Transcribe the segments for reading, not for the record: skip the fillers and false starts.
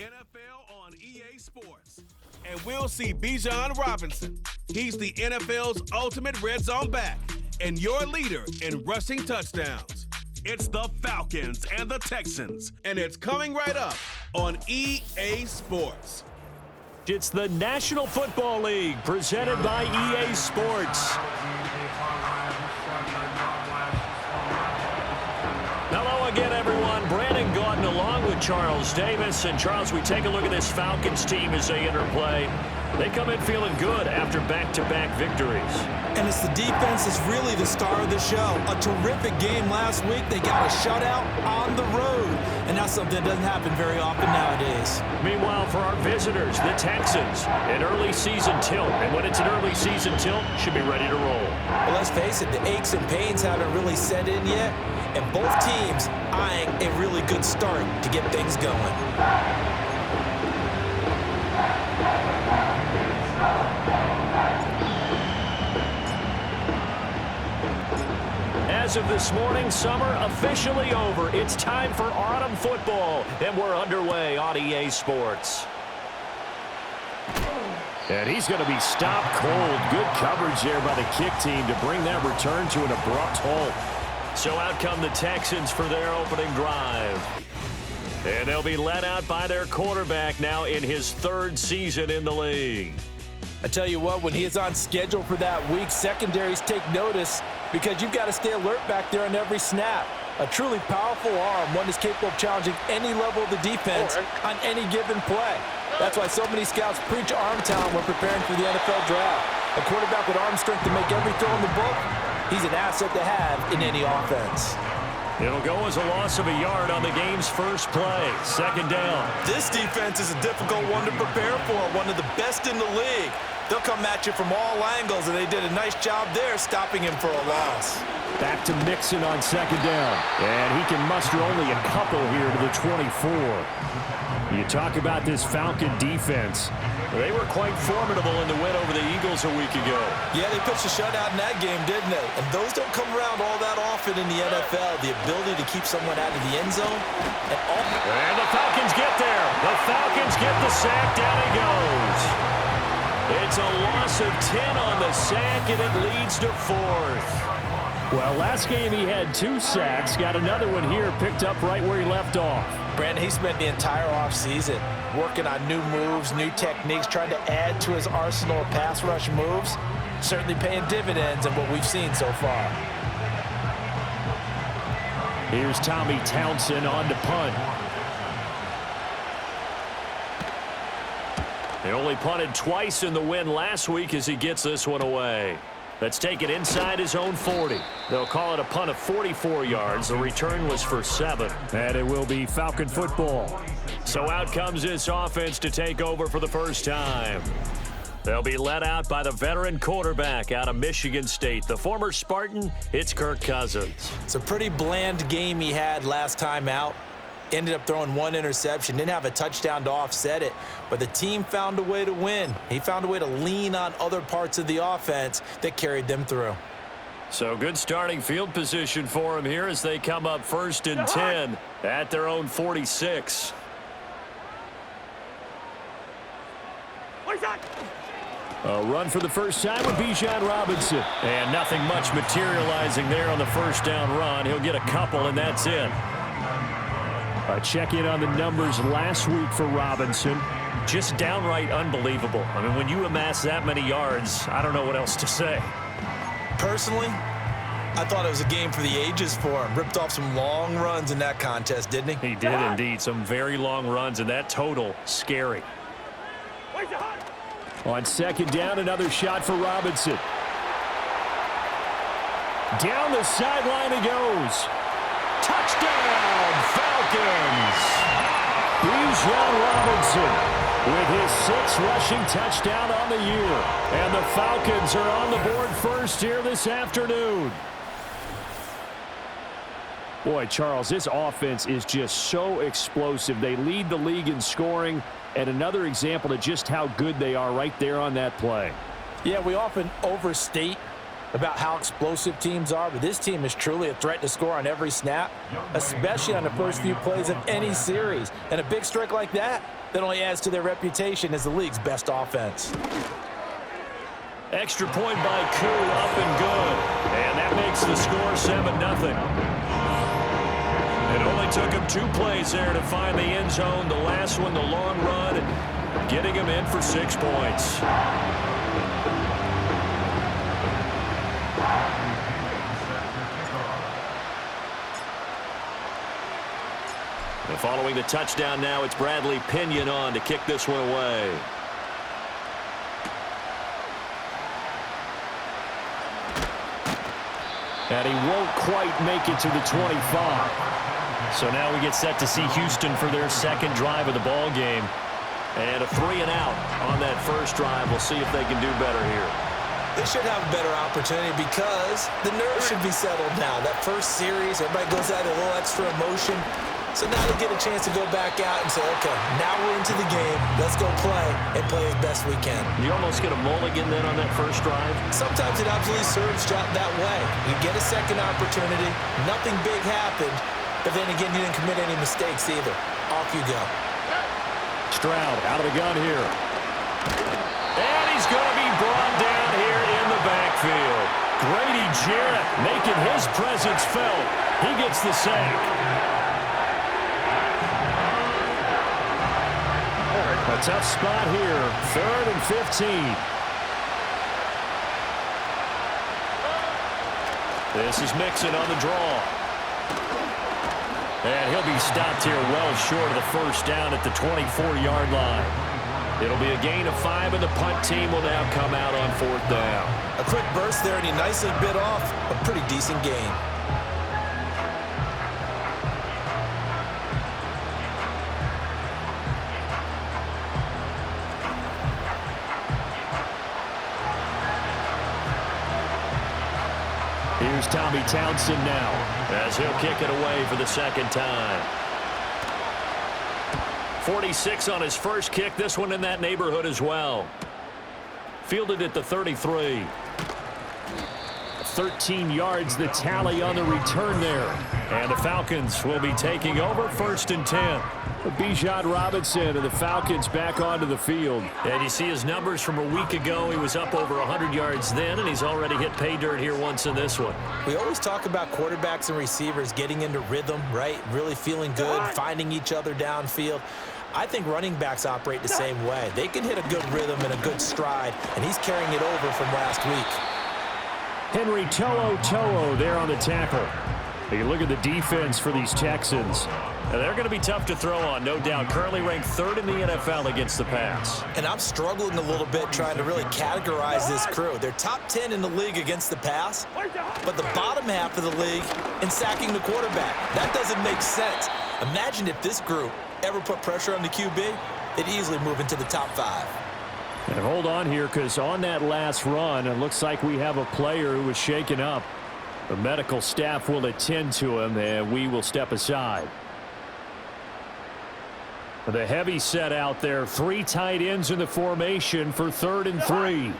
NFL on EA Sports. And we'll see Bijan Robinson. He's the NFL's ultimate red zone back and your leader in rushing touchdowns. It's the Falcons and the Texans, and it's coming right up on EA Sports. It's the National Football League presented by EA Sports. Hello again, everyone. Brandon Gaudin along with Charles Davis. And Charles, we take a look at this Falcons team as they enter play. They come in feeling good after back-to-back victories. And it's the defense is really the star of the show. A terrific game last week. They got a shutout on the road. And that's something that doesn't happen very often nowadays. Meanwhile, for our visitors, the Texans, an early season tilt. And when it's an early season tilt, should be ready to roll. Well, let's face it, the aches and pains haven't really set in yet. And both teams eyeing a really good start to get things going. As of this morning, summer officially over. It's time for autumn football, and we're underway on EA Sports. And he's going to be stopped cold. Good coverage there by the kick team to bring that return to an abrupt halt. So out come the Texans for their opening drive. And they'll be led out by their quarterback now in his third season in the league. I tell you what, when he is on schedule for that week, secondaries take notice because you've got to stay alert back there on every snap. A truly powerful arm, one is capable of challenging any level of the defense on any given play. That's why so many scouts preach arm talent when preparing for the NFL draft. A quarterback with arm strength to make every throw in the book, he's an asset to have in any offense. It'll go as a loss of a yard on the game's first play. Second down. This defense is a difficult one to prepare for, one of the best in the league. They'll come at you from all angles, and they did a nice job there stopping him for a loss. Back to Mixon on second down. And he can muster only a couple here to the 24. You talk about this Falcon defense. They were quite formidable in the win over the Eagles a week ago. Yeah, they pitched a shutout in that game, didn't they? And those don't come around all that often in the NFL. The ability to keep someone out of the end zone. And the Falcons get there. The Falcons get the sack. Down he goes. It's a loss of 10 on the sack, and it leads to fourth. Well, last game he had 2 sacks. Got another one here, picked up right where he left off. Brandon, he spent the entire offseason working on new moves, new techniques, trying to add to his arsenal of pass rush moves. Certainly paying dividends in what we've seen so far. Here's Tommy Townsend on to punt. They only punted twice in the win last week as he gets this one away. Let's take it inside his own 40. They'll call it a punt of 44 yards. The return was for 7. And it will be Falcon football. So out comes this offense to take over for the first time. They'll be led out by the veteran quarterback out of Michigan State. The former Spartan, it's Kirk Cousins. It's a pretty bland game he had last time out. Ended up throwing 1 interception. Didn't have a touchdown to offset it. But the team found a way to win. He found a way to lean on other parts of the offense that carried them through. So good starting field position for him here as they come up 1st and 10 at their own 46. A run for the first time with Bijan Robinson. And nothing much materializing there on the first down run. He'll get a couple, and that's it. A check-in on the numbers last week for Robinson. Just downright unbelievable. I mean, when you amass that many yards, I don't know what else to say. Personally, I thought it was a game for the ages for him. Ripped off some long runs in that contest, didn't he? He did indeed. Some very long runs, and that total, scary. On second down, another shot for Robinson. Down the sideline he goes. Touchdown, Falcons! Bijan Robinson with his 6th rushing touchdown on the year. And the Falcons are on the board first here this afternoon. Boy, Charles, this offense is just so explosive. They lead the league in scoring, and another example of just how good they are right there on that play. Yeah, we often overstate about how explosive teams are, but this team is truly a threat to score on every snap, especially on the first few plays of any series. And a big streak like that, that only adds to their reputation as the league's best offense. Extra point by Koo, up and good. And that makes the score 7-0. It only took him 2 plays there to find the end zone. The last one, the long run, getting him in for 6 points. And following the touchdown now, it's Bradley Pinion on to kick this one away. And he won't quite make it to the 25. So now we get set to see Houston for their second drive of the ball game. And a 3 and out on that first drive. We'll see if they can do better here. They should have a better opportunity because the nerves should be settled now. That first series, everybody goes out a little extra emotion. So now they get a chance to go back out and say, okay, now we're into the game. Let's go play and play as best we can. You almost get a mulligan then on that first drive? Sometimes it absolutely serves that way. You get a second opportunity. Nothing big happened. But then again, you didn't commit any mistakes either. Off you go. Stroud out of the gun here. And he's going to be brought down here in the backfield. Grady Jarrett making his presence felt. He gets the sack. A tough spot here. 3rd and 15. This is Mixon on the draw. And he'll be stopped here well short of the first down at the 24-yard line. It'll be a gain of 5, and the punt team will now come out on 4th down. A quick burst there, and he nicely bit off a pretty decent gain. Here's Tommy Townsend now as he'll kick it away for the second time. 46 on his first kick. This one in that neighborhood as well. Fielded at the 33. 13 yards the tally on the return there. And the Falcons will be taking over 1st and 10. Bijan Robinson and the Falcons back onto the field. And you see his numbers from a week ago. He was up over 100 yards then, and he's already hit pay dirt here once in this one. We always talk about quarterbacks and receivers getting into rhythm, right? Really feeling good, finding each other downfield. I think running backs operate the same way. They can hit a good rhythm and a good stride, and he's carrying it over from last week. Henry To'o there on the tackle. You look at the defense for these Texans. And they're going to be tough to throw on, no doubt. Currently ranked 3rd in the NFL against the pass. And I'm struggling a little bit trying to really categorize this crew. They're top 10 in the league against the pass, but the bottom half of the league in sacking the quarterback. That doesn't make sense. Imagine if this group ever put pressure on the QB, they'd easily move into the top 5. And hold on here, because on that last run, it looks like we have a player who was shaken up. The medical staff will attend to him, and we will step aside. The heavy set out there. 3 tight ends in the formation for 3rd and 3.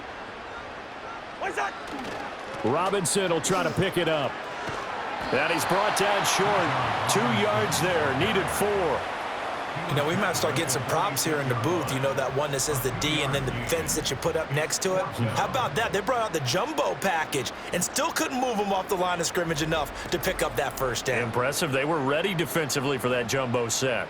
Robinson will try to pick it up. And he's brought down short. 2 yards there. Needed 4. You know, we might start getting some props here in the booth. You know, that one that says the D and then the fence that you put up next to it. How about that? They brought out the jumbo package and still couldn't move them off the line of scrimmage enough to pick up that first down. Impressive. They were ready defensively for that jumbo set.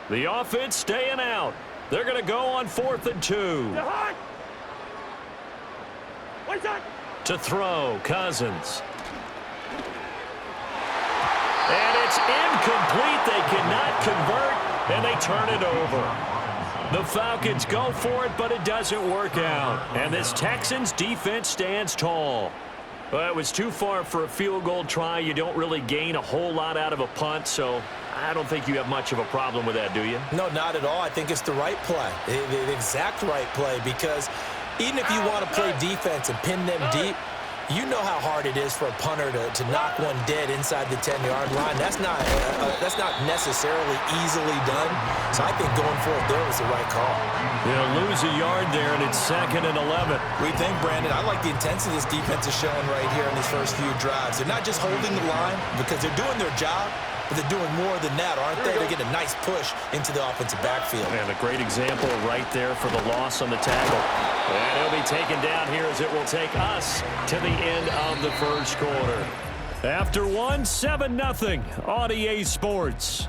The offense staying out. They're going to go on 4th and 2. To throw, Cousins. And it's incomplete. They cannot convert, and they turn it over. The Falcons go for it, but it doesn't work out. And this Texans defense stands tall. Well, it was too far for a field goal try. You don't really gain a whole lot out of a punt, so I don't think you have much of a problem with that, do you? No, not at all. I think it's the right play, the exact right play, because even if you want to play defense and pin them deep, You know how hard it is for a punter to knock one dead inside the 10-yard line. That's not necessarily easily done. So I think going for it there was the right call. They'll lose a yard there, and it's 2nd and 11. We think, Brandon, I like the intensity this defense is showing right here in these first few drives. They're not just holding the line because they're doing their job, but they're doing more than that, aren't they? They're getting a nice push into the offensive backfield. And a great example right there for the loss on the tackle. And he'll be taken down here as it will take us to the end of the first quarter. After 7-0 on EA Sports.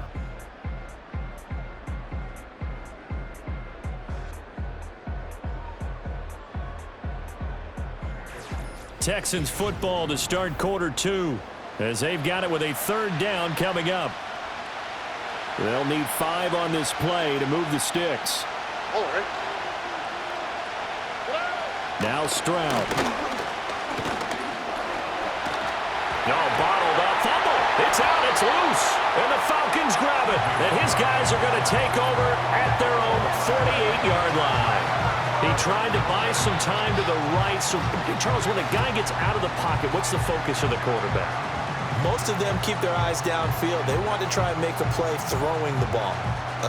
Texans football to start quarter 2 as they've got it with a 3rd down coming up. They'll need 5 on this play to move the sticks. All right. Now Stroud. No, bottled up. Fumble. It's out. It's loose. And the Falcons grab it. And his guys are going to take over at their own 48-yard line. He tried to buy some time to the right. So, Charles, when a guy gets out of the pocket, what's the focus of the quarterback? Most of them keep their eyes downfield. They want to try and make a play throwing the ball.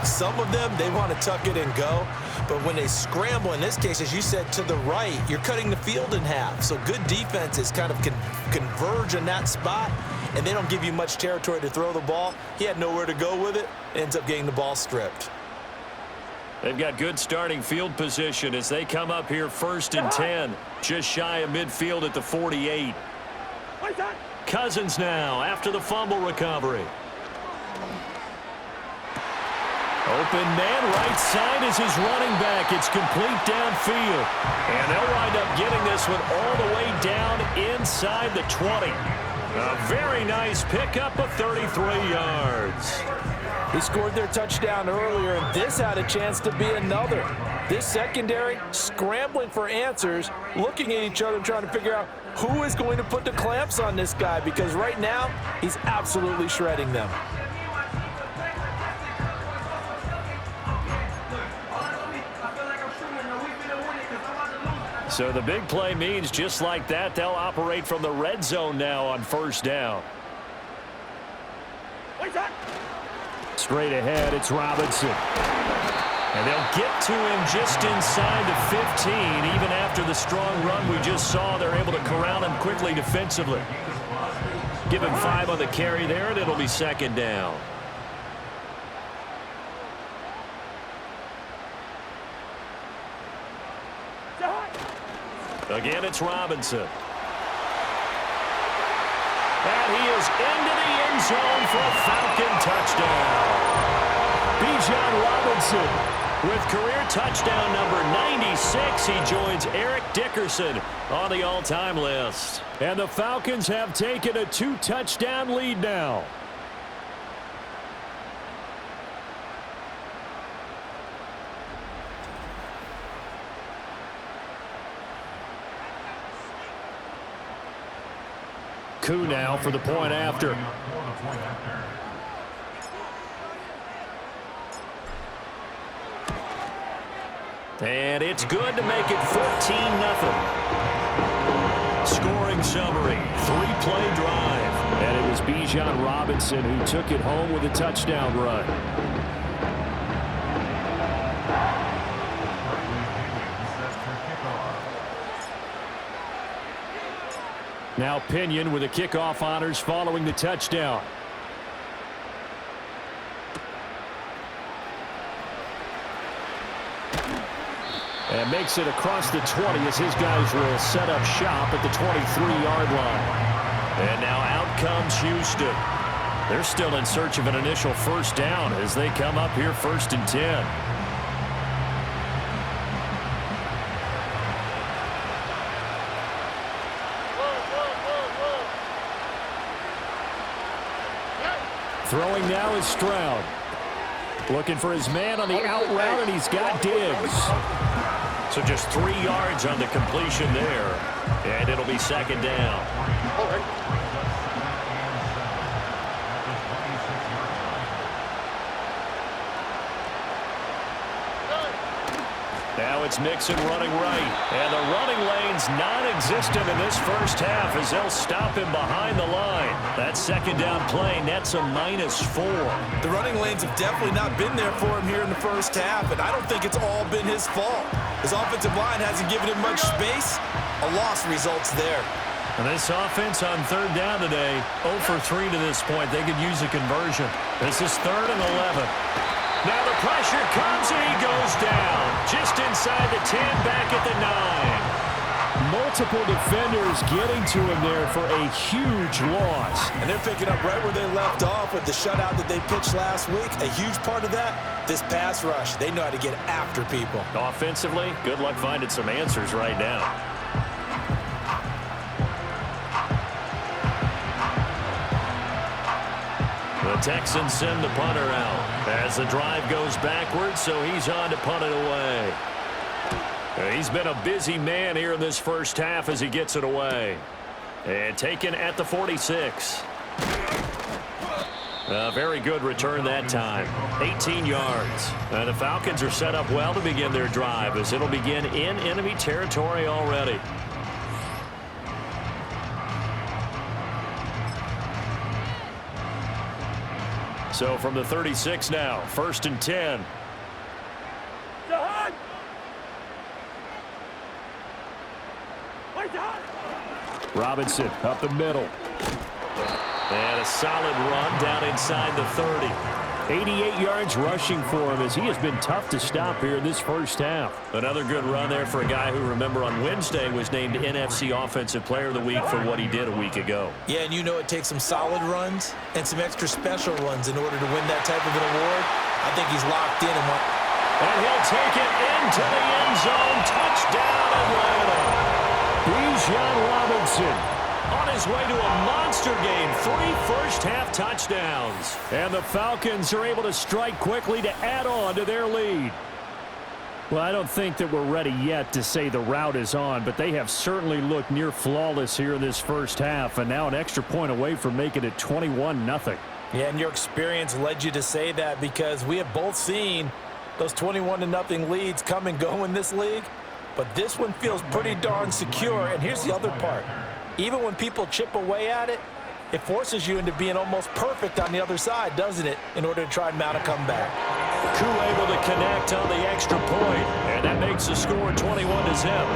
Some of them, they want to tuck it and go. But when they scramble, in this case, as you said, to the right, you're cutting the field in half. So good defenses kind of converge in that spot, and they don't give you much territory to throw the ball. He had nowhere to go with it. Ends up getting the ball stripped. They've got good starting field position as they come up here 1st and 10. Just shy of midfield at the 48. Cousins now after the fumble recovery. Open man right side is his running back. It's complete downfield. And they'll wind up getting this one all the way down inside the 20. A very nice pickup of 33 yards. He scored their touchdown earlier, and this had a chance to be another. This secondary scrambling for answers, looking at each other, trying to figure out who is going to put the clamps on this guy, because right now he's absolutely shredding them. So the big play means just like that, they'll operate from the red zone now on 1st down. Straight ahead, it's Robinson. And they'll get to him just inside the 15. Even after the strong run we just saw, they're able to corral him quickly defensively. Give him 5 on the carry there, and it'll be 2nd down. Again, it's Robinson. And he is into the end zone for a Falcon touchdown. Bijan Robinson with career touchdown number 96. He joins Eric Dickerson on the all-time list. And the Falcons have taken a 2-touchdown lead now. Coup now for the point after. And it's good to make it 14-0. Scoring summary, 3-play drive. And it was Bijan Robinson who took it home with a touchdown run. Now Pinion with the kickoff honors following the touchdown. And makes it across the 20 as his guys will set up shop at the 23-yard line. And now out comes Houston. They're still in search of an initial 1st down as they come up here 1st and 10. Throwing now is Stroud. Looking for his man on the out route, and he's got Diggs. So just 3 yards on the completion there. And it'll be 2nd down. Now it's Mixon running right. And the running lane's non-existent in this first half as they'll stop him behind the line. That second down play nets a -4. The running lanes have definitely not been there for him here in the first half, and I don't think it's all been his fault. His offensive line hasn't given him much space. A loss results there. And this offense on third down today, 0 for 3 to this point. They could use a conversion. This is 3rd and 11. Now the pressure comes and he goes down. Just inside the 10, back at the 9. Multiple defenders getting to him there for a huge loss. And they're picking up right where they left off with the shutout that they pitched last week. A huge part of that, this pass rush. They know how to get after people. Offensively, good luck finding some answers right now. The Texans send the punter out as the drive goes backwards, so he's on to punt it away. He's been a busy man here in this first half as he gets it away. And taken at the 46. A very good return that time. 18 yards. And the Falcons are set up well to begin their drive as it'll begin in enemy territory already. So from the 36 now, 1st and 10. Robinson up the middle. And a solid run down inside the 30. 88 yards rushing for him as he has been tough to stop here in this first half. Another good run there for a guy who, remember, on Wednesday was named NFC Offensive Player of the Week for what he did a week ago. Yeah, and you know it takes some solid runs and some extra special runs in order to win that type of an award. I think he's locked in. And he'll take it into the end zone. Touchdown, Atlanta. Bijan Robinson on his way to a monster game. 3 first-half touchdowns. And the Falcons are able to strike quickly to add on to their lead. Well, I don't think that we're ready yet to say the route is on, but they have certainly looked near flawless here in this first half, and now an extra point away from making it 21-0. Yeah, and your experience led you to say that because we have both seen those 21-0 leads come and go in this league. But this one feels pretty darn secure. And here's the other part. Even when people chip away at it, it forces you into being almost perfect on the other side, doesn't it, in order to try and mount a comeback. Koo able to connect on the extra point, and that makes the score 21-0.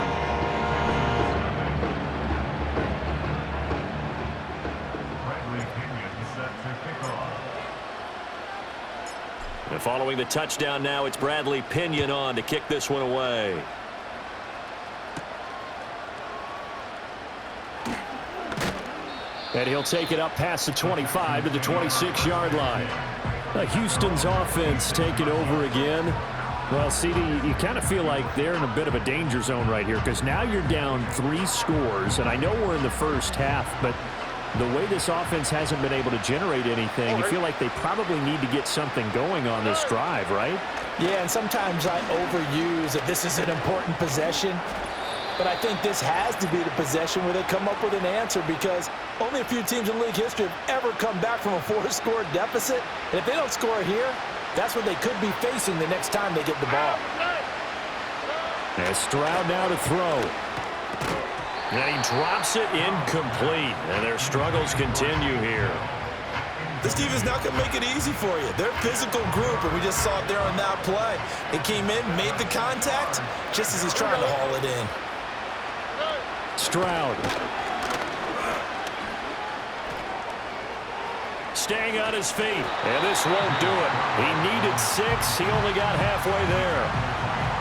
And following the touchdown now, it's Bradley Pinion on to kick this one away. And he'll take it up past the 25 to the 26-yard line. Houston's offense taking over again. Well, CD, you kind of feel like they're in a bit of a danger zone right here because now you're down 3 scores, and I know we're in the first half, but the way this offense hasn't been able to generate anything, you feel like they probably need to get something going on this drive, right? Yeah, and sometimes I overuse that this is an important possession. But I think this has to be the possession where they come up with an answer because only a few teams in league history have ever come back from a 4-score deficit. And if they don't score here, that's what they could be facing the next time they get the ball. And Stroud now to throw. And he drops it incomplete. And their struggles continue here. This defense not going to make it easy for you. They're a physical group, and we just saw it there on that play. It came in, made the contact, just as he's trying to haul it in. Stroud. Staying on his feet. And this won't do it. He needed 6. He only got halfway there.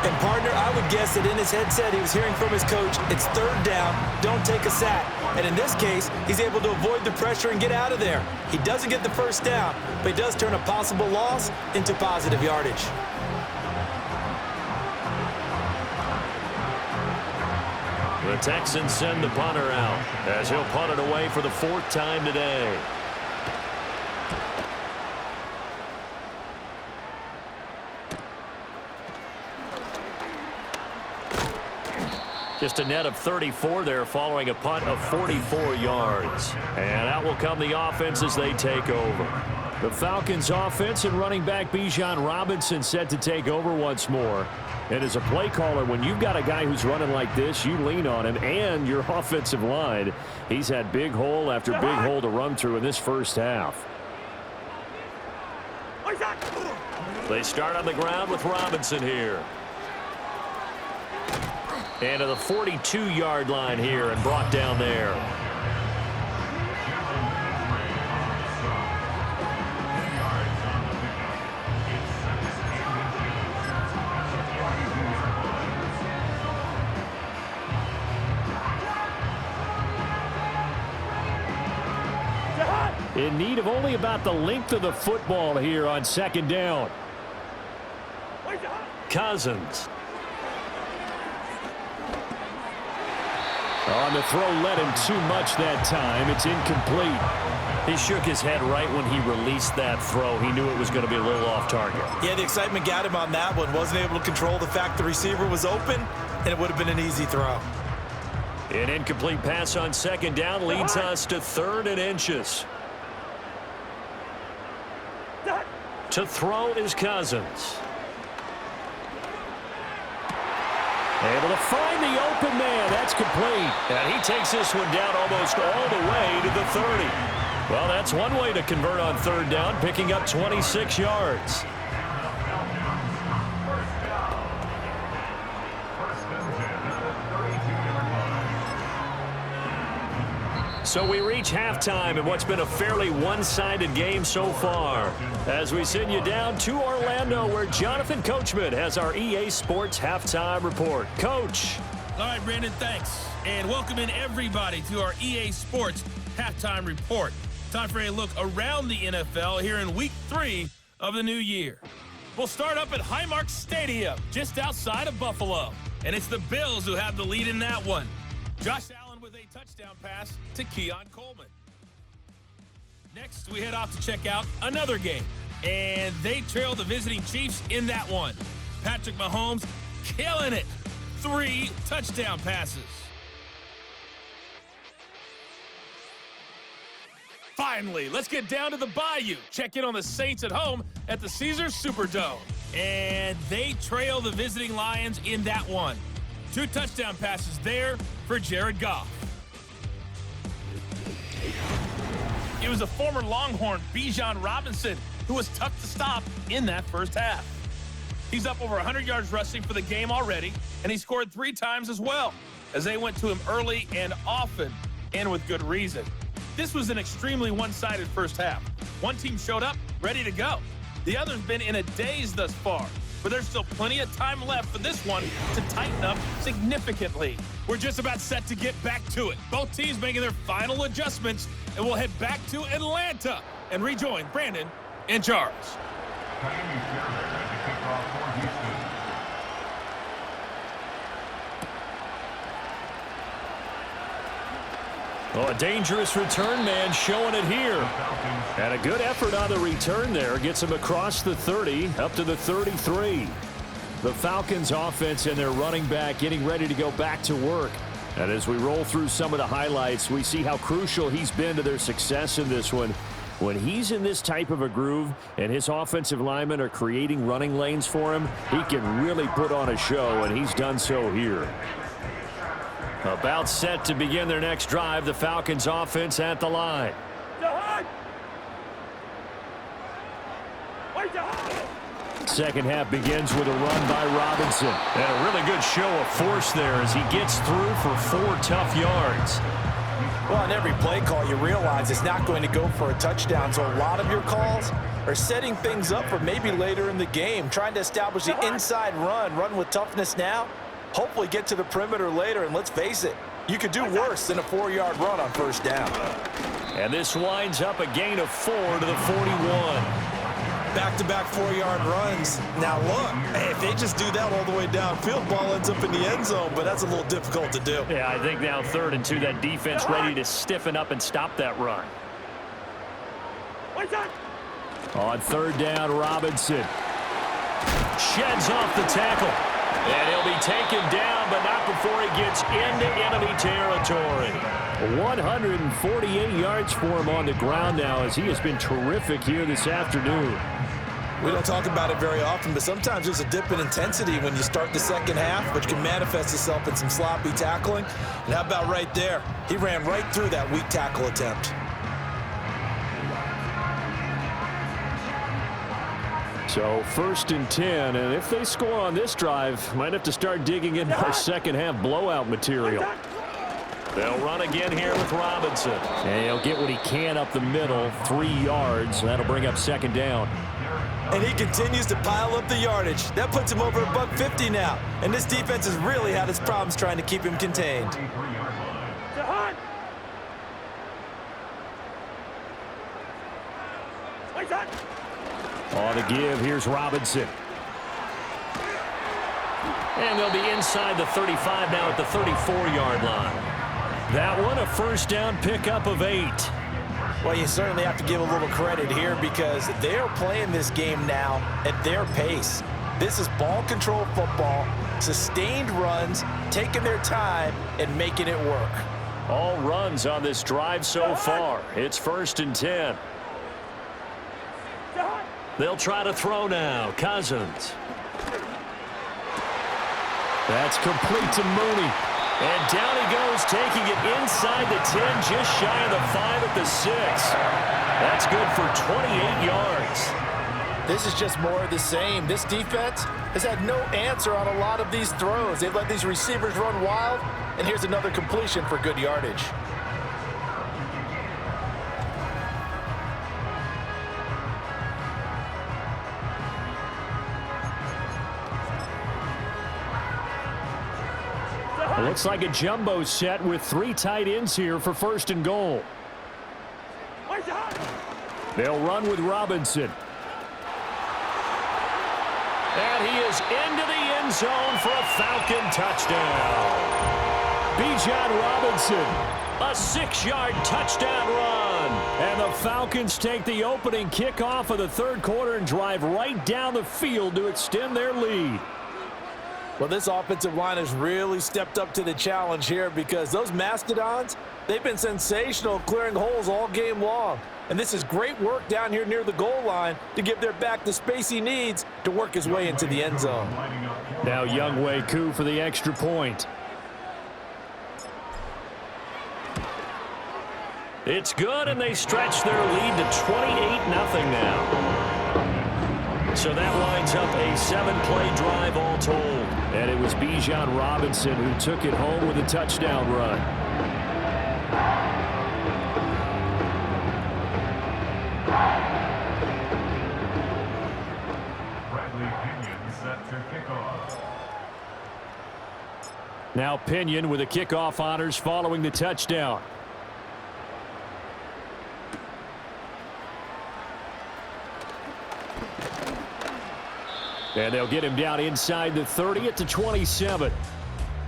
And, partner, I would guess that in his headset he was hearing from his coach, it's 3rd down, don't take a sack. And in this case, he's able to avoid the pressure and get out of there. He doesn't get the 1st down, but he does turn a possible loss into positive yardage. The Texans send the punter out as he'll punt it away for the 4th time today. Just a net of 34 there following a punt of 44 yards. And out will come the offense as they take over. The Falcons offense and running back Bijan Robinson set to take over once more. And as a play caller, when you've got a guy who's running like this, you lean on him and your offensive line. He's had big hole after big hole to run through in this first half. They start on the ground with Robinson here. And to the 42-yard line here and brought down there. In need of only about the length of the football here on second down. Cousins. On the throw, led him too much that time. It's incomplete. He shook his head right when he released that throw. He knew it was going to be a little off target. Yeah, the excitement got him on that one. Wasn't able to control the fact the receiver was open, and it would have been an easy throw. An incomplete pass on second down leads us to 3rd and inches. To throw is Cousins. Able to find the open man. That's complete. And he takes this one down almost all the way to the 30. Well, that's one way to convert on 3rd down, picking up 26 yards. So we reach halftime in what's been a fairly one-sided game so far. As we send you down to Orlando, where Jonathan Coachman has our EA Sports Halftime Report. Coach. All right, Brandon, thanks. And welcome in everybody to our EA Sports Halftime Report. Time for a look around the NFL here in Week 3 of the new year. We'll start up at Highmark Stadium, just outside of Buffalo. And it's the Bills who have the lead in that one. Josh Allen with a touchdown pass to Keon Coleman. Next, we head off to check out another game. And they trail the visiting Chiefs in that one. Patrick Mahomes killing it. 3 touchdown passes. Finally, let's get down to the Bayou. Check in on the Saints at home at the Caesars Superdome. And they trail the visiting Lions in that one. 2 touchdown passes there for Jared Goff. It was a former Longhorn, Bijan Robinson, who was tough to stop in that first half. He's up over 100 yards rushing for the game already, and he scored 3 times as well, as they went to him early and often, and with good reason. This was an extremely one-sided first half. One team showed up, ready to go. The other's been in a daze thus far, but there's still plenty of time left for this one to tighten up significantly. We're just about set to get back to it. Both teams making their final adjustments, and we'll head back to Atlanta and rejoin Brandon and Charles. Oh, a dangerous return man showing it here. And a good effort on the return there. Gets him across the 30, up to the 33. The Falcons offense and their running back getting ready to go back to work. And as we roll through some of the highlights, we see how crucial he's been to their success in this one. When he's in this type of a groove and his offensive linemen are creating running lanes for him, he can really put on a show, and he's done so here. About set to begin their next drive, the Falcons offense at the line. Second half begins with a run by Robinson. And a really good show of force there as he gets through for 4 tough yards. Well, on every play call, you realize it's not going to go for a touchdown, so a lot of your calls are setting things up for maybe later in the game, trying to establish the inside run with toughness now, hopefully get to the perimeter later, and let's face it, you could do worse than a 4-yard run on first down. And this winds up a gain of 4 to the 41. Back-to-back 4-yard runs. Now look, if they just do that all the way downfield, ball ends up in the end zone, but that's a little difficult to do. Yeah, I think now 3rd and 2, that defense ready to stiffen up and stop that run. On 3rd down, Robinson Sheds off the tackle. And he'll be taken down, but not before he gets into enemy territory. 148 yards for him on the ground now, as he has been terrific here this afternoon. We don't talk about it very often, but sometimes there's a dip in intensity when you start the second half, which can manifest itself in some sloppy tackling. And how about right there? He ran right through that weak tackle attempt. So 1st and 10, and if they score on this drive, might have to start digging into our second half blowout material. They'll run again here with Robinson. And he'll get what he can up the middle, 3 yards. That'll bring up 2nd down. And he continues to pile up the yardage. That puts him over $150 now. And this defense has really had its problems trying to keep him contained. On the give, here's Robinson. And they'll be inside the 35 now at the 34-yard line. That one, a 1st down pickup of 8. Well, you certainly have to give a little credit here because they're playing this game now at their pace. This is ball control football, sustained runs, taking their time and making it work. All runs on this drive so far. It's 1st and 10. They'll try to throw now. Cousins. That's complete to Mooney. And down he goes, taking it inside the 10, just shy of the 5 at the 6. That's good for 28 yards. This is just more of the same. This defense has had no answer on a lot of these throws. They've let these receivers run wild, and here's another completion for good yardage. It looks like a jumbo set with 3 tight ends here for 1st and goal. They'll run with Robinson. And he is into the end zone for a Falcon touchdown. Bijan Robinson. A 6-yard touchdown run. And the Falcons take the opening kickoff of the 3rd quarter and drive right down the field to extend their lead. Well, this offensive line has really stepped up to the challenge here because those Mastodons, they've been sensational clearing holes all game long. And this is great work down here near the goal line to give their back the space he needs to work his way into the end zone. Now Younghoe Koo for the extra point. It's good, and they stretch their lead to 28-0 now. So that lines up a 7-play drive all told. And it was Bijan Robinson who took it home with a touchdown run. Now Pinion with the kickoff honors following the touchdown. And they'll get him down inside the 30 at the 27.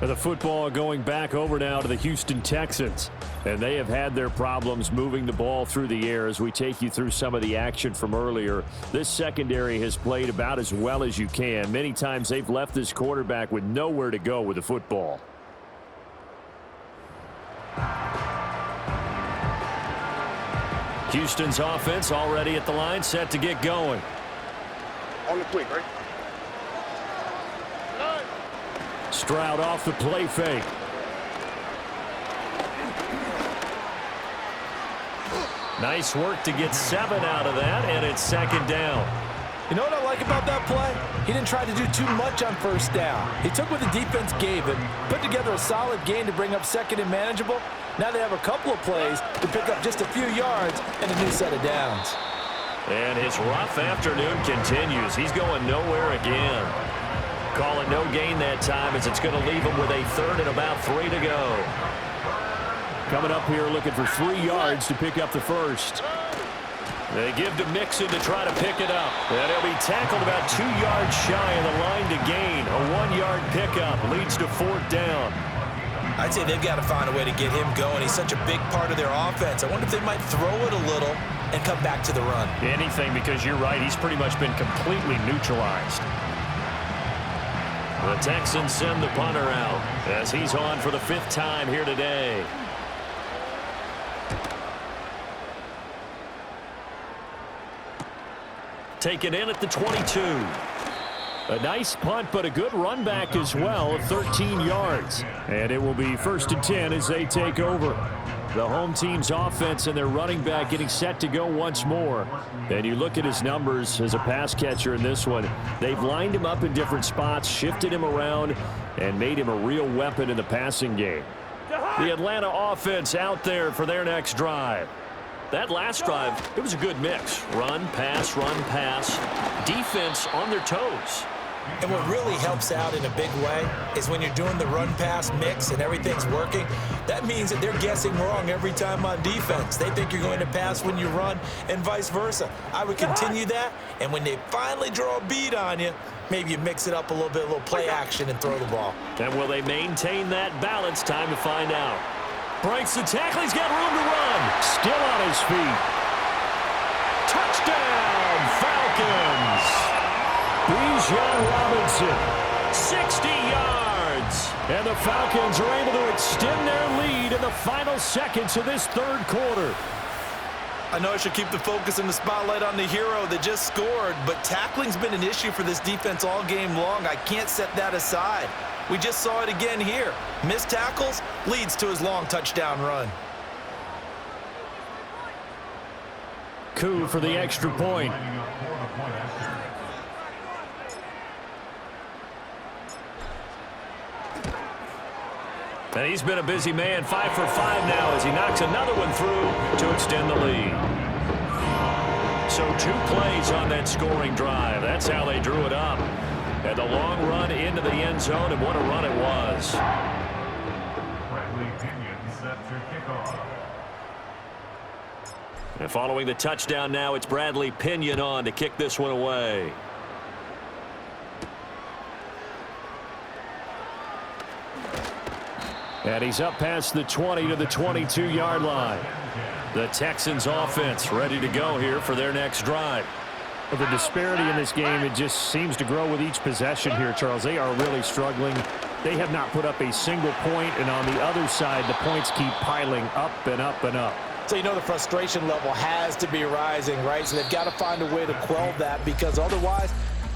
And the football going back over now to the Houston Texans. And they have had their problems moving the ball through the air as we take you through some of the action from earlier. This secondary has played about as well as you can. Many times they've left this quarterback with nowhere to go with the football. Houston's offense already at the line, set to get going. On the quick, right? Stroud off the play fake. Nice work to get 7 out of that, and it's 2nd down. You know what I like about that play? He didn't try to do too much on 1st down. He took what the defense gave him, put together a solid game to bring up 2nd and manageable. Now they have a couple of plays to pick up just a few yards and a new set of downs. And his rough afternoon continues. He's going nowhere again. Call it no gain that time as it's going to leave him with a 3rd and about 3 to go. Coming up here looking for 3 yards to pick up the 1st. They give to Mixon to try to pick it up. And he'll be tackled about 2 yards shy of the line to gain. A 1-yard pickup leads to 4th down. I'd say they've got to find a way to get him going. He's such a big part of their offense. I wonder if they might throw it a little and come back to the run. Anything, because you're right. He's pretty much been completely neutralized. The Texans send the punter out as he's on for the 5th time here today. taken in at the 22. A nice punt, but a good run back as well of 13 yards. And it will be 1st and 10 as they take over. The home team's offense and their running back getting set to go once more. And you look at his numbers as a pass catcher in this one. They've lined him up in different spots, shifted him around, and made him a real weapon in the passing game. The Atlanta offense out there for their next drive. That last drive, it was a good mix. Run, pass, defense on their toes. And what really helps out in a big way is when you're doing the run-pass mix and everything's working, that means that they're guessing wrong every time on defense. They think you're going to pass when you run and vice versa. I would continue that, and when they finally draw a beat on you, maybe you mix it up a little bit, a little play action and throw the ball. And will they maintain that balance? Time to find out. Breaks the tackle. He's got room to run. Still on his feet. Touchdown, Falcons. Bijan Robinson. 60 yards. And the Falcons are able to extend their lead in the final seconds of this third quarter. I know I should keep the focus and the spotlight on the hero that just scored, but tackling's been an issue for this defense all game long. I can't set that aside. We just saw it again here. Missed tackles leads to his long touchdown run. Coup for the extra point. And he's been a busy man, 5 for 5 now as he knocks another one through to extend the lead. So 2 plays on that scoring drive. That's how they drew it up. And the long run into the end zone, and what a run it was. And following the touchdown now, it's Bradley Pinion on to kick this one away. And he's up past the 20 to the 22-yard line. The Texans offense ready to go here for their next drive. Well, the disparity in this game, it just seems to grow with each possession here, Charles. They are really struggling. They have not put up a single point, and on the other side, the points keep piling up and up and up. So you know the frustration level has to be rising, right? So they've got to find a way to quell that, because otherwise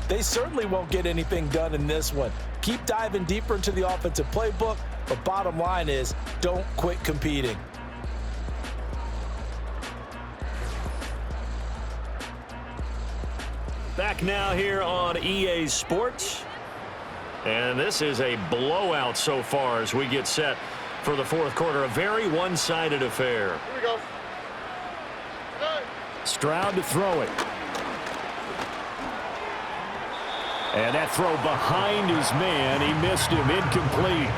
they certainly won't get anything done in this one. Keep diving deeper into the offensive playbook, but bottom line is don't quit competing. Back now here on EA Sports. And this is a blowout so far as we get set for the fourth quarter. A very one-sided affair. Here we go. Stroud to throw it. And that throw behind his man. He missed him. Incomplete.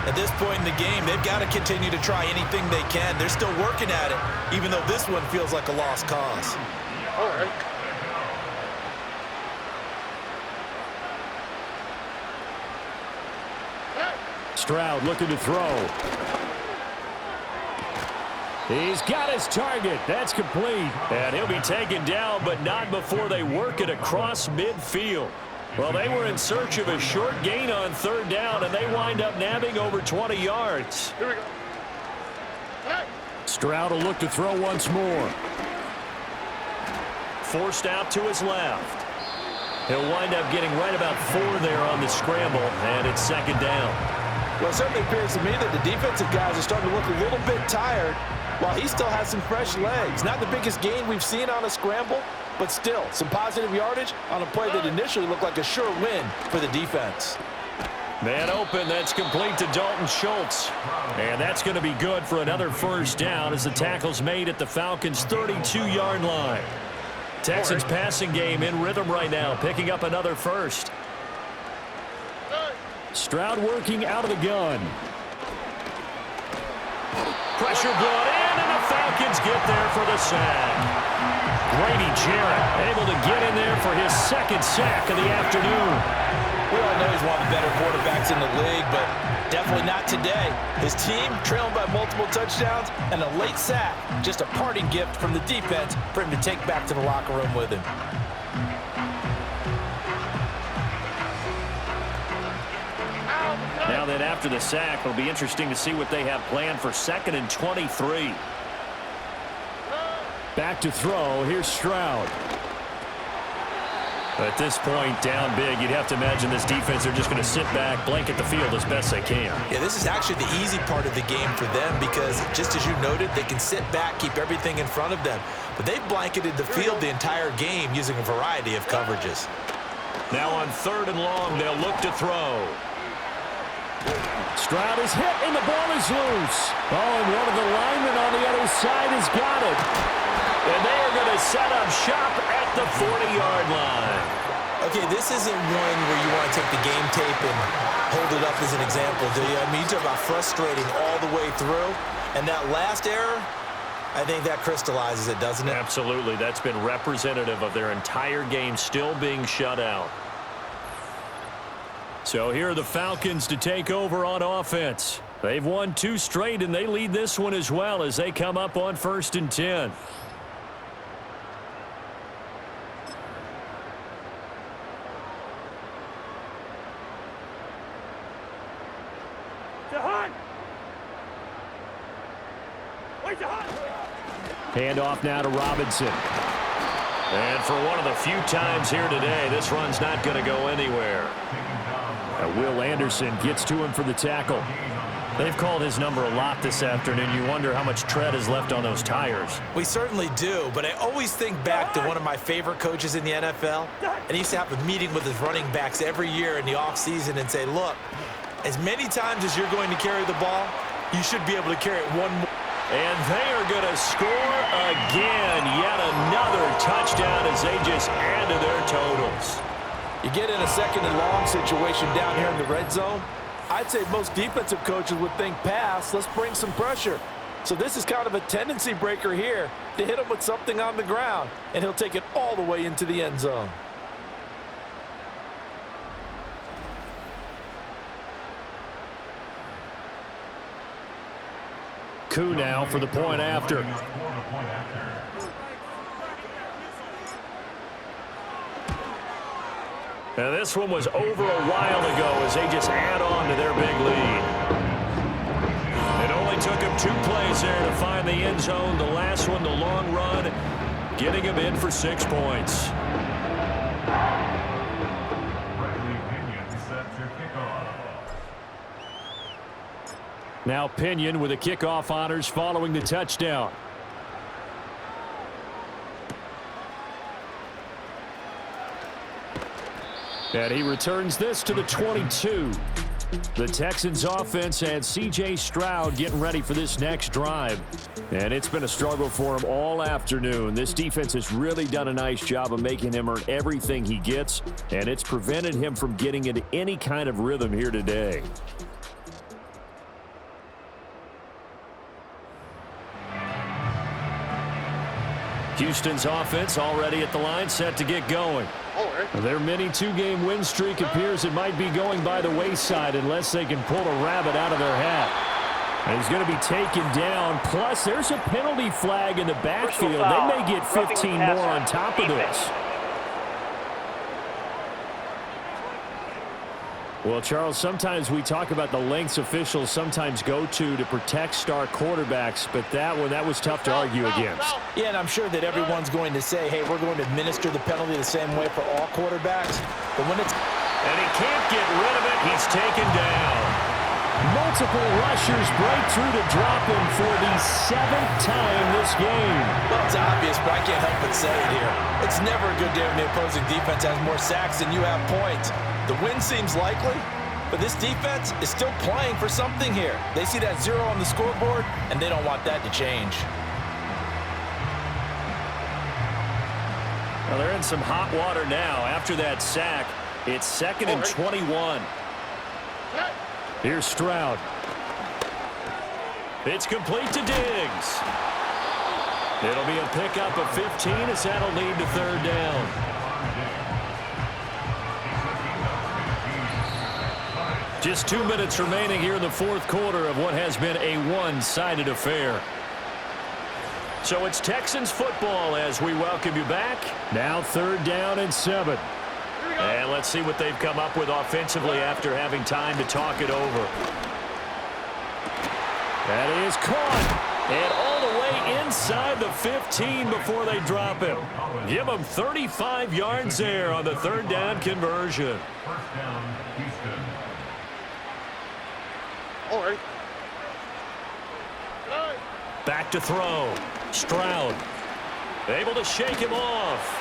At this point in the game, they've got to continue to try anything they can. They're still working at it, even though this one feels like a lost cause. All right. Stroud looking to throw. He's got his target. That's complete. And he'll be taken down, but not before they work it across midfield. Well, they were in search of a short gain on third down, and they wind up nabbing over 20 yards. Here we go. Stroud will look to throw once more. Forced out to his left. He'll wind up getting right about 4 there on the scramble, and it's second down. Well, it certainly appears to me that the defensive guys are starting to look a little bit tired while he still has some fresh legs. Not the biggest gain we've seen on a scramble, but still some positive yardage on a play that initially looked like a sure win for the defense. Man open, that's complete to Dalton Schultz. And that's going to be good for another first down as the tackle's made at the Falcons' 32-yard line. Texans passing game in rhythm right now, picking up another first. Stroud working out of the gun. Pressure brought in, and the Falcons get there for the sack. Grady Jarrett able to get in there for his second sack of the afternoon. We all know he's one of the better quarterbacks in the league, but definitely not today. His team trailing by multiple touchdowns and a late sack. Just a parting gift from the defense for him to take back to the locker room with him. Now then, after the sack, it'll be interesting to see what they have planned for 2nd and 23. Back to throw. Here's Stroud. At this point, down big, you'd have to imagine this defense, they're just going to sit back, blanket the field as best they can. Yeah, this is actually the easy part of the game for them because, just as you noted, they can sit back, keep everything in front of them. But they've blanketed the field the entire game using a variety of coverages. Now on 3rd and long, they'll look to throw. Stroud is hit, and the ball is loose. Oh, and one of the linemen on the other side has got it. And they are going to set up shop at the 40-yard line. Okay, this isn't one where you want to take the game tape and hold it up as an example, do you? I mean, you talk about frustrating all the way through. And that last error, I think that crystallizes it, doesn't it? Absolutely. That's been representative of their entire game still being shut out. So here are the Falcons to take over on offense. They've won 2 straight, and they lead this one as well as they come up on 1st and 10. Hand off now to Robinson. And for one of the few times here today, this run's not going to go anywhere. Will Anderson gets to him for the tackle. They've called his number a lot this afternoon. You wonder how much tread is left on those tires. We certainly do, but I always think back to one of my favorite coaches in the NFL, and he used to have a meeting with his running backs every year in the offseason and say, look, as many times as you're going to carry the ball, you should be able to carry it one more. And they are going to score again. Yet another touchdown as they just add to their totals. You get in a 2nd and long situation down here in the red zone, I'd say most defensive coaches would think pass, let's bring some pressure. So this is kind of a tendency breaker here to hit him with something on the ground, and he'll take it all the way into the end zone. Coup now for the point after. Now this one was over a while ago as they just add on to their big lead. It only took them 2 plays there to find the end zone. The last one, the long run, getting him in for 6 points. Now Pinion with the kickoff honors following the touchdown. And he returns this to the 22. The Texans offense had C.J. Stroud getting ready for this next drive. And it's been a struggle for him all afternoon. This defense has really done a nice job of making him earn everything he gets. And it's prevented him from getting into any kind of rhythm here today. Houston's offense already at the line, set to get going. Their mini 2-game win streak appears it might be going by the wayside unless they can pull a rabbit out of their hat. And he's going to be taken down. Plus, there's a penalty flag in the backfield. They may get 15 more on top of this. Well, Charles, sometimes we talk about the lengths officials sometimes go to protect star quarterbacks, but that was tough to argue against. Yeah, and I'm sure that everyone's going to say, hey, we're going to administer the penalty the same way for all quarterbacks. But when it's... And he can't get rid of it. He's taken down. Multiple rushers break through to drop him for the 7th time this game. Well, it's obvious, but I can't help but say it here. It's never a good day when the opposing defense has more sacks than you have points. The win seems likely, but this defense is still playing for something here. They see that 0 on the scoreboard, and they don't want that to change. Well, they're in some hot water now. After that sack, it's 2nd and 21. Here's Stroud. It's complete to Diggs. It'll be a pickup of 15 as that'll lead to 3rd down. Just 2 minutes remaining here in the 4th quarter of what has been a one-sided affair. So it's Texans football as we welcome you back. Now 3rd down and 7. And let's see what they've come up with offensively after having time to talk it over. That is caught. And all the way inside the 15 before they drop him. Give him 35 yards there on the third down conversion. First down, Houston. All right. Back to throw. Stroud able to shake him off.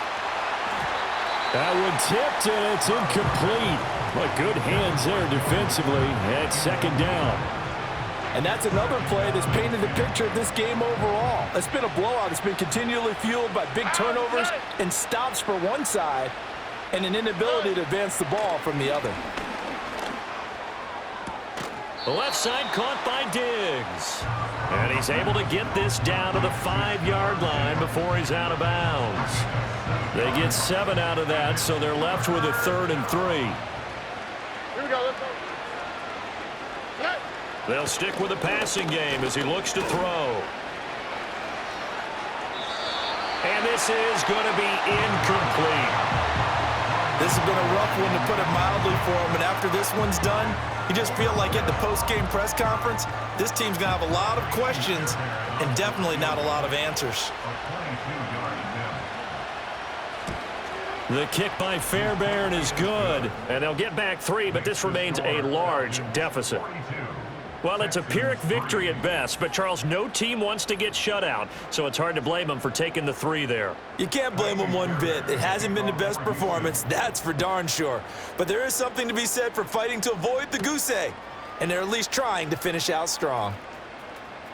That one tipped, and it's incomplete. But good hands there defensively at second down. And that's another play that's painted the picture of this game overall. It's been a blowout. It's been continually fueled by big turnovers and stops for one side and an inability to advance the ball from the other. The left side caught by Diggs. And he's able to get this down to the 5-yard line before he's out of bounds. They get 7 out of that, so they're left with a 3rd and 3. Here we go. Let's go. They'll stick with the passing game as he looks to throw. And this is going to be incomplete. This has been a rough one, to put it mildly, for him. And after this one's done, you just feel like at the post-game press conference, this team's going to have a lot of questions and definitely not a lot of answers. The kick by Fairbairn is good. And they'll get back 3, but this remains a large deficit. Well, it's a Pyrrhic victory at best, but, Charles, no team wants to get shut out, so it's hard to blame them for taking the 3 there. You can't blame them one bit. It hasn't been the best performance, that's for darn sure. But there is something to be said for fighting to avoid the goose egg, and they're at least trying to finish out strong.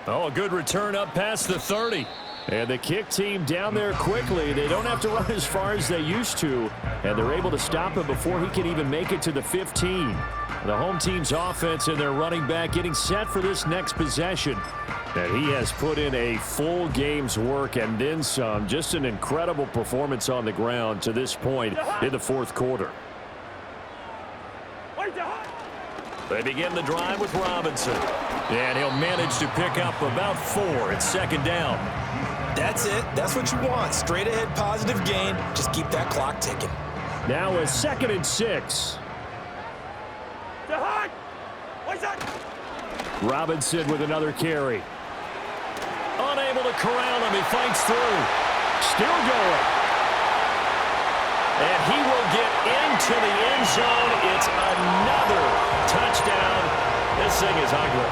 Oh, a good return up past the 30. And the kick team down there quickly. They don't have to run as far as they used to, and they're able to stop him before he can even make it to the 15. The home team's offense and their running back getting set for this next possession. And he has put in a full game's work and then some. Just an incredible performance on the ground to this point in the fourth quarter. They begin the drive with Robinson. And he'll manage to pick up about 4 at second down. That's it. That's what you want. Straight ahead positive gain. Just keep that clock ticking. Now a 2nd and 6. Robinson with another carry. Unable to corral him. He fights through. Still going. And he will get into the end zone. It's another touchdown. This thing is ugly.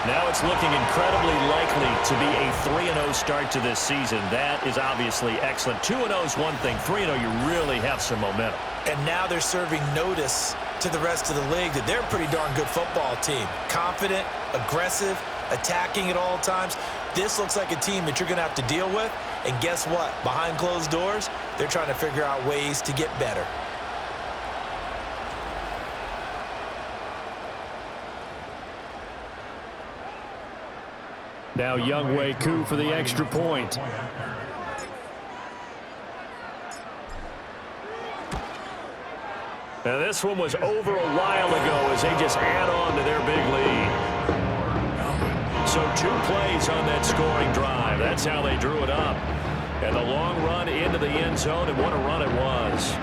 Now it's looking incredibly likely to be a 3-0 start to this season. That is obviously excellent. 2-0 is one thing. 3-0, you really have some momentum. And now they're serving notice to the rest of the league that they're a pretty darn good football team. Confident, aggressive, attacking at all times. This looks like a team that you're going to have to deal with. And guess what? Behind closed doors, they're trying to figure out ways to get better. Now Younghoe Koo for the extra point. Now this one was over a while ago as they just add on to their big lead. So 2 plays on that scoring drive. That's how they drew it up. And the long run into the end zone, and what a run it was.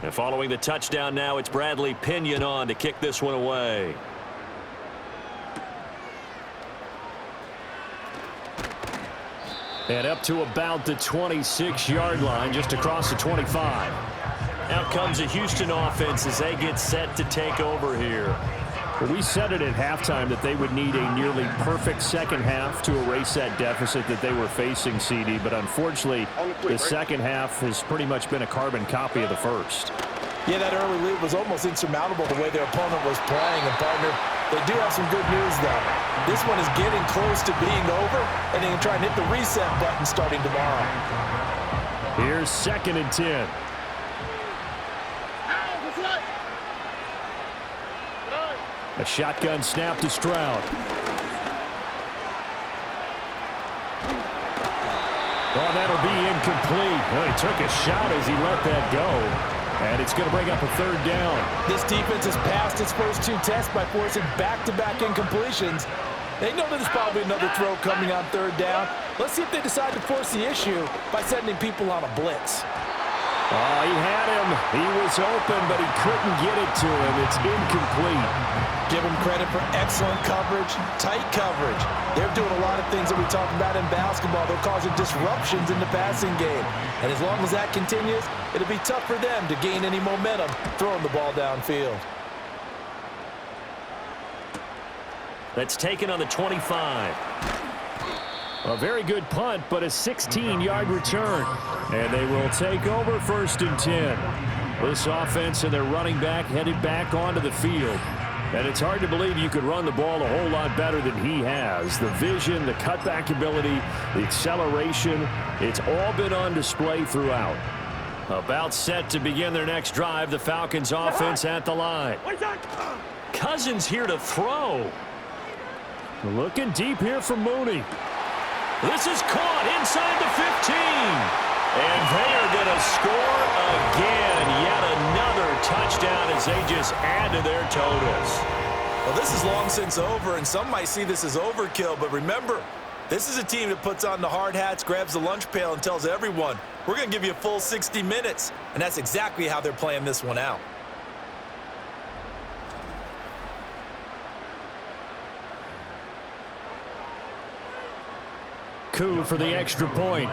And following the touchdown now, it's Bradley Pinion on to kick this one away. And up to about the 26-yard line, just across the 25. Out comes the Houston offense as they get set to take over here. Well, we said it at halftime that they would need a nearly perfect second half to erase that deficit that they were facing, CD. But unfortunately, the second half has pretty much been a carbon copy of the first. Yeah, that early lead was almost insurmountable the way their opponent was playing. And, partner, they do have some good news, though. This one is getting close to being over, and they can try and hit the reset button starting tomorrow. Here's 2nd and 10. A shotgun snap to Stroud. Oh, that'll be incomplete. Well, he took a shot as he let that go. And it's going to bring up a 3rd down. This defense has passed its first 2 tests by forcing back-to-back incompletions. They know there's probably another throw coming on 3rd down. Let's see if they decide to force the issue by sending people on a blitz. Oh, he had him. He was open, but he couldn't get it to him. It's incomplete. Give him credit for excellent coverage, tight coverage. They're doing a lot of things that we talk about in basketball. They're causing disruptions in the passing game. And as long as that continues, it'll be tough for them to gain any momentum throwing the ball downfield. That's taken on the 25. A very good punt, but a 16-yard return. And they will take over 1st and 10. This offense and their running back headed back onto the field. And it's hard to believe you could run the ball a whole lot better than he has. The vision, the cutback ability, the acceleration, it's all been on display throughout. About set to begin their next drive, the Falcons offense at the line. Cousins here to throw. Looking deep here for Mooney. This is caught inside the 15. And they are going to score again. Yet another touchdown as they just add to their totals. Well, this is long since over, and some might see this as overkill. But remember, this is a team that puts on the hard hats, grabs the lunch pail, and tells everyone, we're going to give you a full 60 minutes. And that's exactly how they're playing this one out. Coup for the extra point.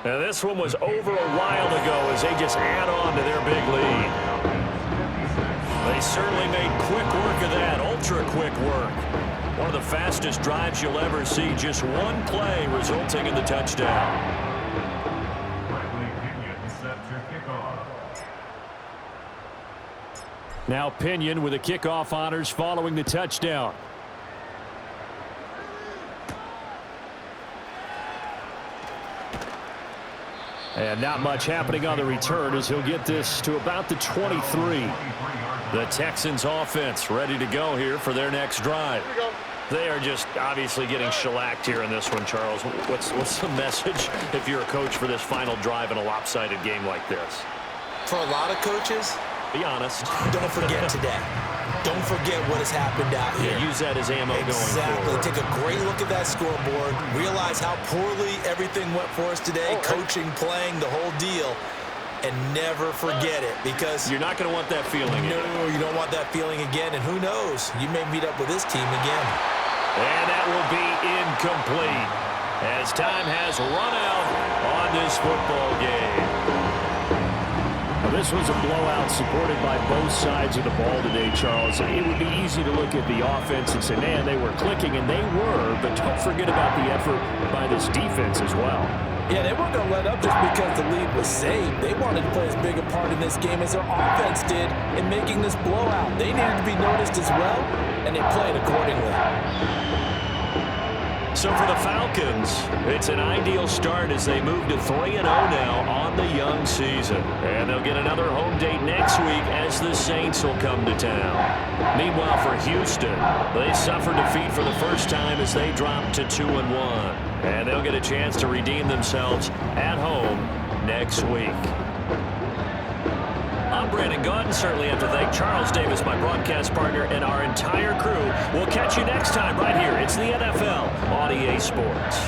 Now this one was over a while ago as they just add on to their big lead. They certainly made quick work of that, ultra quick work. One of the fastest drives you'll ever see, just one play resulting in the touchdown. Now Pinion with the kickoff honors following the touchdown. And not much happening on the return as he'll get this to about the 23. The Texans offense ready to go here for their next drive. They are just obviously getting shellacked here in this one, Charles. What's the message if you're a coach for this final drive in a lopsided game like this? For a lot of coaches, be honest. Don't forget today. Don't forget what has happened out here. Yeah, use that as ammo going forward. Take a great look at that scoreboard. Realize how poorly everything went for us today. Coaching, playing, the whole deal. And never forget it, because you're not going to want that feeling again. No, you don't want that feeling again. And who knows? You may meet up with this team again. And that will be incomplete as time has run out on this football game. This was a blowout supported by both sides of the ball today, Charles. It would be easy to look at the offense and say, man, they were clicking, and they were, but don't forget about the effort by this defense as well. Yeah, they weren't going to let up just because the lead was saved. They wanted to play as big a part in this game as their offense did in making this blowout. They needed to be noticed as well, and they played accordingly. So for the Falcons, it's an ideal start as they move to 3-0 now on the young season. And they'll get another home date next week as the Saints will come to town. Meanwhile, for Houston, they suffered defeat for the first time as they dropped to 2-1. And they'll get a chance to redeem themselves at home next week. I'm Brandon Gaudin. Certainly have to thank Charles Davis, my broadcast partner, and our entire crew. We'll catch you next time right here. It's the NFL on EA Sports.